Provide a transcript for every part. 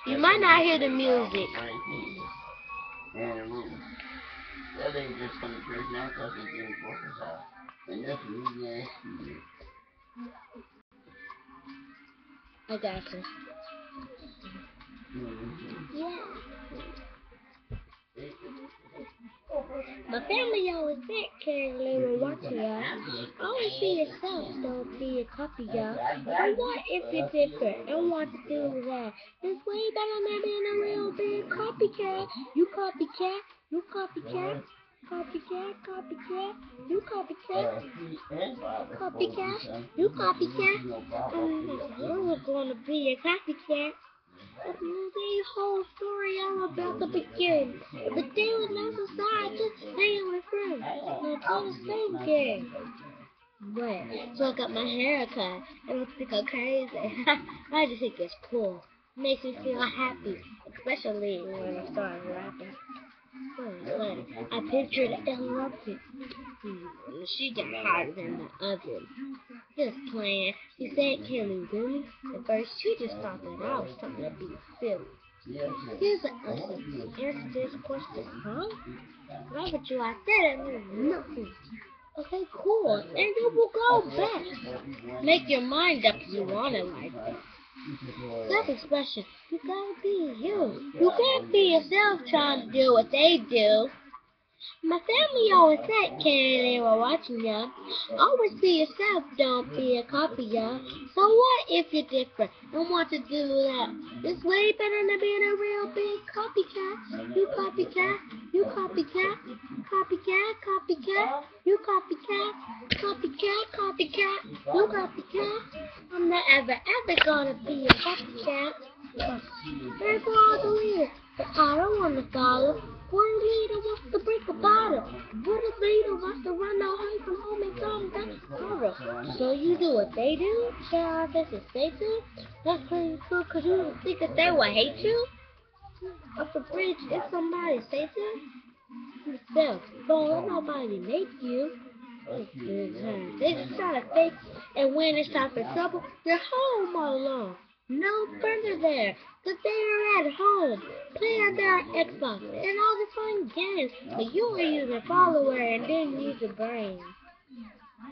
You might not hear the music. And the room. That ain't just from the church now because it's in Walker's house. And that's really nasty. I got you. Yeah. My family always said, Carrie, when watching y'all, always be yourself, don't be a copy, y'all. So what if you're different and want to do that? It's way better than being a real big copycat. You copycat, you copycat, copycat, copycat, you copycat, copycat, you copycat. I'm gonna be a copycat. The whole story all about the beginning. But there was no society, just hanging with friends. No total same game. But so I got my hair cut. I don't think I'm crazy. I just think it's cool. Makes me feel happy, especially when I start rapping. But I pictured and loved it. She got hotter than the oven. Just playing. She said, "Can you do me?" At first, she just thought that I was trying to be silly. Here's an answer. Answer this question, huh? Why would you like that? It means nothing. Okay, cool. And you will go back. Make your mind up if you want it like that. Self-expression. You gotta be you. You can't be yourself trying to do what they do. My family always said, Kenny, they were watching ya. Always be yourself, don't be a copy, ya. So what if you're different and want to do that? It's way better than being a real big copycat. You copycat, you copycat, copycat, copycat, you copycat, copycat, copycat, you copycat. I'm not ever gonna be a copycat. There's all the leader, but I don't want to follow. What a leader wants to break a bottle. What a leader wants to run away from home and come back tomorrow. So you do what they do? Share our business they do? That's pretty cool because you don't think that they will hate you? Up the bridge, if somebody says it, yourself. Don't let nobody make you. They just try to fake, and when it's time for trouble, they're home all alone. No friends are there, 'cause they are at home, playing their Xbox and all the fun games. But you were using follower and didn't use your brain.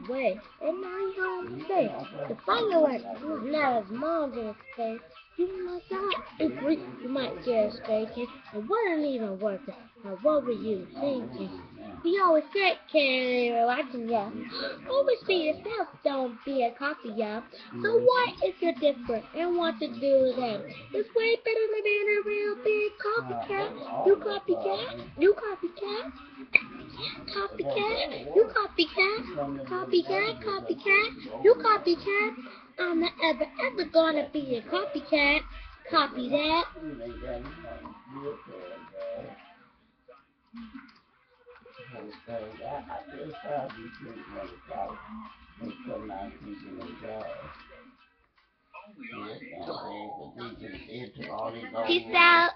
Wait, and now you're home today. The fireworks was not as mom's in space. You must not agree. You might get a spanking. It wasn't even worth it. Now what were you thinking? We always said, Kenny, we're watching ya. Always be yourself, don't be a copy, ya. So what if you're different and want to do that? It's way better than being a real big copycat. You copycat, you copycat. Copycat, you copycat, copycat, copycat, you copycat. I'm not ever gonna be a copycat. Copy that. Peace out.